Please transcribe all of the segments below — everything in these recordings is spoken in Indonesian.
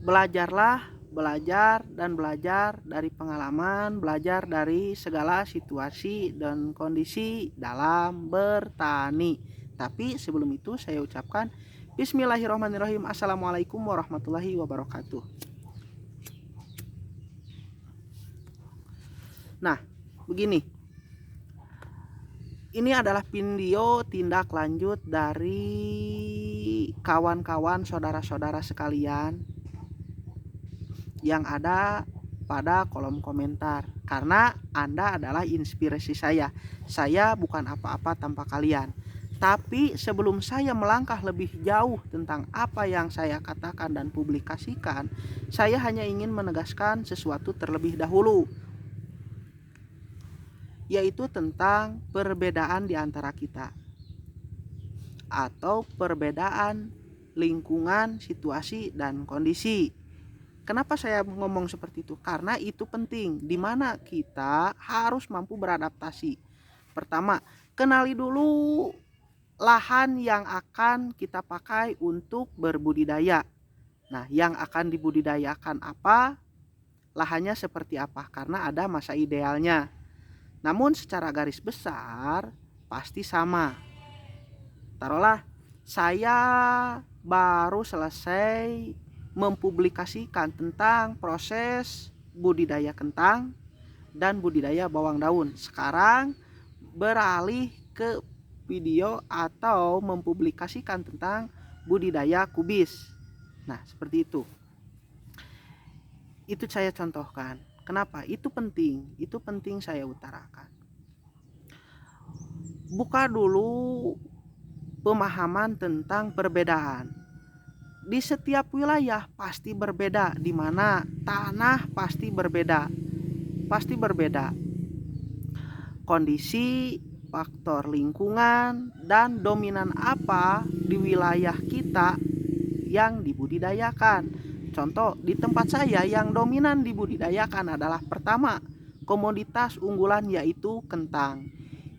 belajar dan belajar dari pengalaman, belajar dari segala situasi dan kondisi dalam bertani. Tapi sebelum itu saya ucapkan Bismillahirrahmanirrahim. Assalamualaikum warahmatullahi wabarakatuh. Nah, begini. Ini adalah video tindak lanjut dari kawan-kawan saudara-saudara sekalian yang ada pada kolom komentar. Karena Anda adalah inspirasi saya. Saya bukan apa-apa tanpa kalian. Tapi sebelum saya melangkah lebih jauh tentang apa yang saya katakan dan publikasikan, saya hanya ingin menegaskan sesuatu terlebih dahulu, yaitu tentang perbedaan di antara kita atau perbedaan lingkungan, situasi, dan kondisi. Kenapa saya ngomong seperti itu? Karena itu penting, di mana kita harus mampu beradaptasi. Pertama, kenali dulu lahan yang akan kita pakai untuk berbudidaya. Nah, yang akan dibudidayakan apa? Lahannya seperti apa? Karena ada masa idealnya. Namun secara garis besar pasti sama. Taruhlah saya baru selesai mempublikasikan tentang proses budidaya kentang dan budidaya bawang daun. Sekarang beralih ke video atau mempublikasikan tentang budidaya kubis. Nah, seperti itu. Itu saya contohkan. Kenapa? Itu penting saya utarakan. Buka dulu pemahaman tentang perbedaan. Di setiap wilayah pasti berbeda, di mana tanah pasti berbeda. Pasti berbeda. Kondisi, faktor lingkungan, dan dominan apa di wilayah kita yang dibudidayakan. Contoh, di tempat saya yang dominan dibudidayakan adalah pertama, komoditas unggulan yaitu kentang.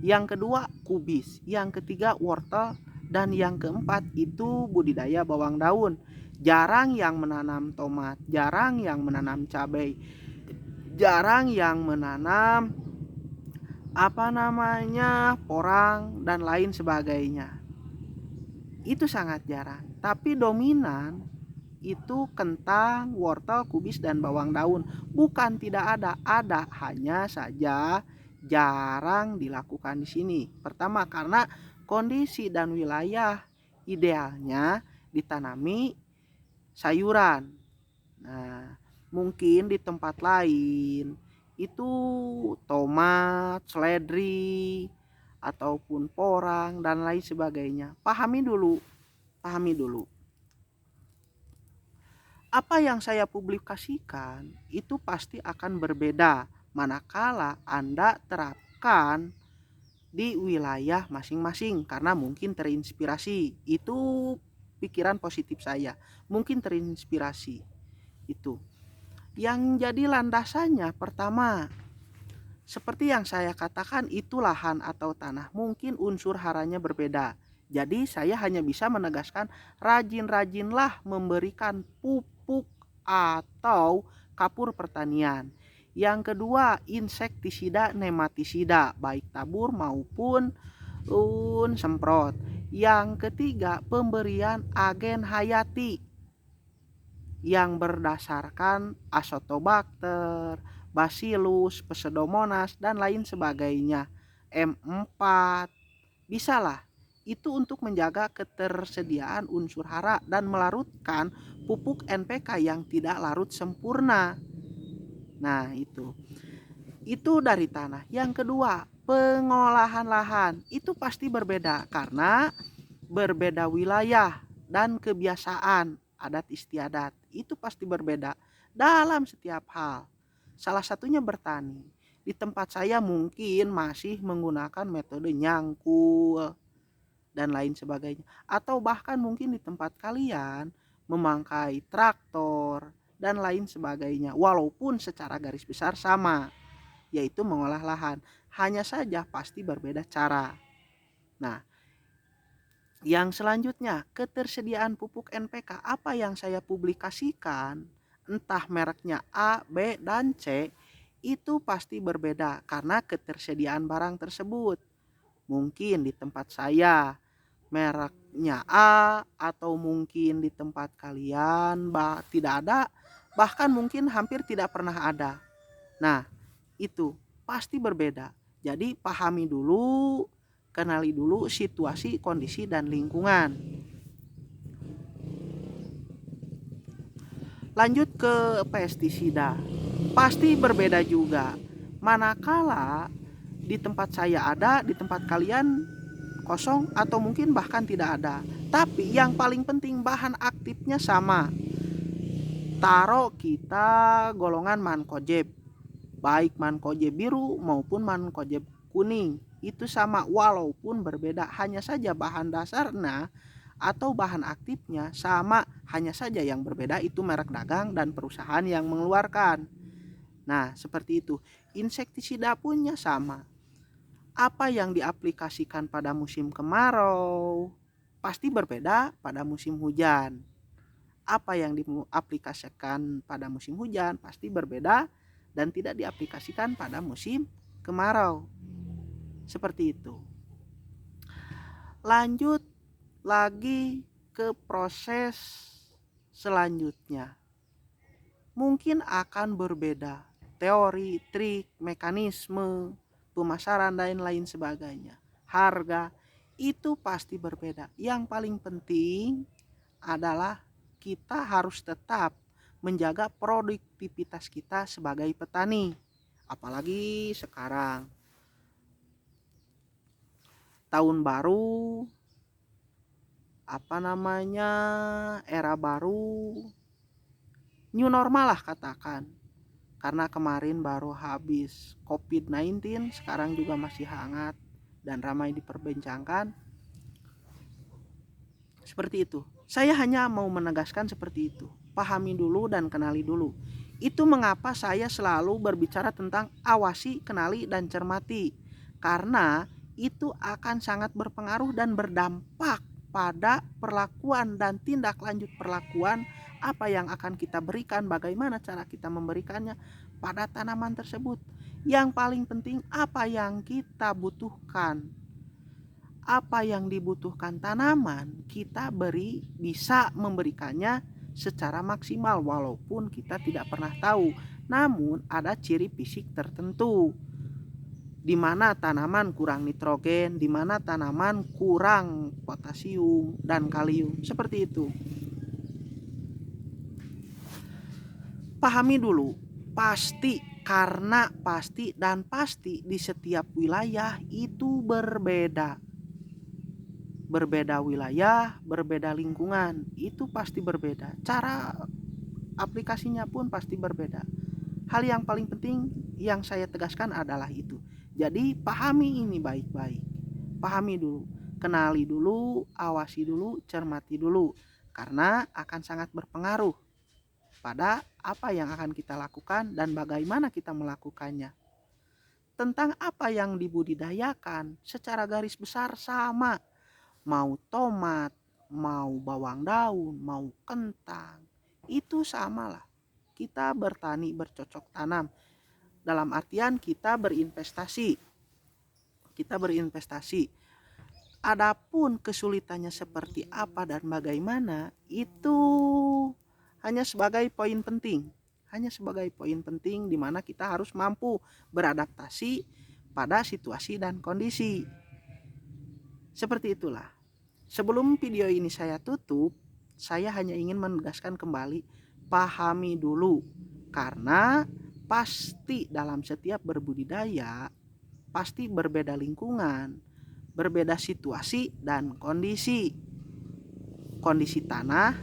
Yang kedua, kubis. Yang ketiga, wortel. Dan yang keempat itu budidaya bawang daun. Jarang yang menanam tomat, jarang yang menanam cabai, jarang yang menanam porang dan lain sebagainya. Itu sangat jarang. Tapi dominan itu kentang, wortel, kubis, dan bawang daun. Bukan tidak ada hanya saja jarang dilakukan di sini. Pertama, karena kondisi dan wilayah idealnya ditanami sayuran. Nah, mungkin di tempat lain itu tomat, seledri, ataupun porang dan lain sebagainya. Pahami dulu. Apa yang saya publikasikan itu pasti akan berbeda manakala Anda terapkan di wilayah masing-masing, karena mungkin terinspirasi. Itu pikiran positif saya, mungkin terinspirasi. Itu yang jadi landasannya. Pertama, seperti yang saya katakan, itu lahan atau tanah, mungkin unsur haranya berbeda. Jadi saya hanya bisa menegaskan rajin-rajinlah memberikan pupuk atau kapur pertanian. Yang kedua, insektisida, nematisida, baik tabur maupun semprot. Yang ketiga, pemberian agen hayati yang berdasarkan Azotobacter, Bacillus, Pseudomonas, dan lain sebagainya. M4, bisalah. Itu untuk menjaga ketersediaan unsur hara dan melarutkan pupuk NPK yang tidak larut sempurna. Nah, itu dari tanah. Yang kedua, pengolahan lahan. Itu pasti berbeda karena berbeda wilayah dan kebiasaan adat istiadat. Itu pasti berbeda dalam setiap hal. Salah satunya bertani. Di tempat saya mungkin masih menggunakan metode nyangkul dan lain sebagainya. Atau bahkan mungkin di tempat kalian memakai traktor dan lain sebagainya. Walaupun secara garis besar sama, yaitu mengolah lahan. Hanya saja pasti berbeda cara. Nah, Yang selanjutnya, ketersediaan pupuk NPK. Apa yang saya publikasikan, entah mereknya A, B, dan C, itu pasti berbeda karena ketersediaan barang tersebut. Mungkin di tempat saya mereknya A, atau mungkin di tempat kalian tidak ada, bahkan mungkin hampir tidak pernah ada. Nah, itu pasti berbeda. Jadi pahami dulu, kenali dulu situasi, kondisi, dan lingkungan. Lanjut ke pestisida. Pasti berbeda juga. Manakala di tempat saya ada, di tempat kalian kosong atau mungkin bahkan tidak ada. Tapi yang paling penting bahan aktifnya sama. Taruh kita golongan mankojeb, baik mankojeb biru maupun mankojeb kuning, itu sama walaupun berbeda, hanya saja bahan dasarnya atau bahan aktifnya sama, hanya saja yang berbeda itu merek dagang dan perusahaan yang mengeluarkan. Nah, seperti itu. Insektisida punya sama. Apa yang diaplikasikan pada musim kemarau pasti berbeda pada musim hujan. Apa yang diaplikasikan pada musim hujan pasti berbeda dan tidak diaplikasikan pada musim kemarau. Seperti itu. Lanjut lagi ke proses selanjutnya. Mungkin akan berbeda teori, trik, mekanisme, pemasaran dan lain sebagainya. Harga itu pasti berbeda. Yang paling penting adalah kita harus tetap menjaga produktivitas kita sebagai petani. Apalagi sekarang tahun baru, era baru, new normal lah katakan. Karena kemarin baru habis COVID-19, sekarang juga masih hangat dan ramai diperbincangkan. Seperti itu. Saya hanya mau menegaskan seperti itu. Pahami dulu dan kenali dulu. Itu mengapa saya selalu berbicara tentang awasi, kenali, dan cermati. Karena itu akan sangat berpengaruh dan berdampak pada perlakuan dan tindak lanjut perlakuan apa yang akan kita berikan, bagaimana cara kita memberikannya pada tanaman tersebut. Yang paling penting apa yang kita butuhkan, apa yang dibutuhkan tanaman, kita bisa memberikannya secara maksimal walaupun kita tidak pernah tahu. Namun ada ciri fisik tertentu di mana tanaman kurang nitrogen, di mana tanaman kurang potasium dan kalium, seperti itu. Pahami dulu, pasti, karena pasti dan pasti di setiap wilayah itu berbeda. Berbeda wilayah, berbeda lingkungan, itu pasti berbeda. Cara aplikasinya pun pasti berbeda. Hal yang paling penting yang saya tegaskan adalah itu. Jadi pahami ini baik-baik. Pahami dulu, kenali dulu, awasi dulu, cermati dulu. Karena akan sangat berpengaruh pada apa yang akan kita lakukan dan bagaimana kita melakukannya. Tentang apa yang dibudidayakan secara garis besar sama. Mau tomat, mau bawang daun, mau kentang, itu samalah. Kita bertani, bercocok tanam. Dalam artian kita berinvestasi. Adapun kesulitannya seperti apa dan bagaimana, itu hanya sebagai poin penting. Di mana kita harus mampu beradaptasi pada situasi dan kondisi. Seperti itulah. Sebelum video ini saya tutup, saya hanya ingin menegaskan kembali, pahami dulu. Karena pasti dalam setiap berbudidaya, pasti berbeda lingkungan, berbeda situasi dan kondisi. Kondisi tanah,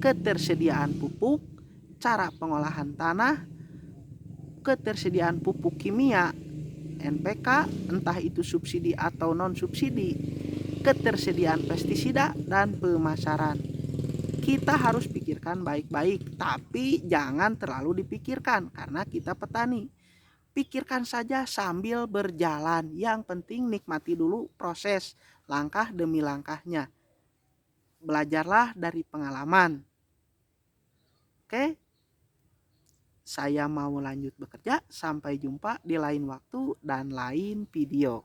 ketersediaan pupuk, cara pengolahan tanah, ketersediaan pupuk kimia, NPK, entah itu subsidi atau non-subsidi, ketersediaan pestisida, dan pemasaran. Kita harus pikirkan baik-baik, tapi jangan terlalu dipikirkan karena kita petani. Pikirkan saja sambil berjalan. Yang penting nikmati dulu proses, langkah demi langkahnya. Belajarlah dari pengalaman. Oke, saya mau lanjut bekerja. Sampai jumpa di lain waktu dan lain video.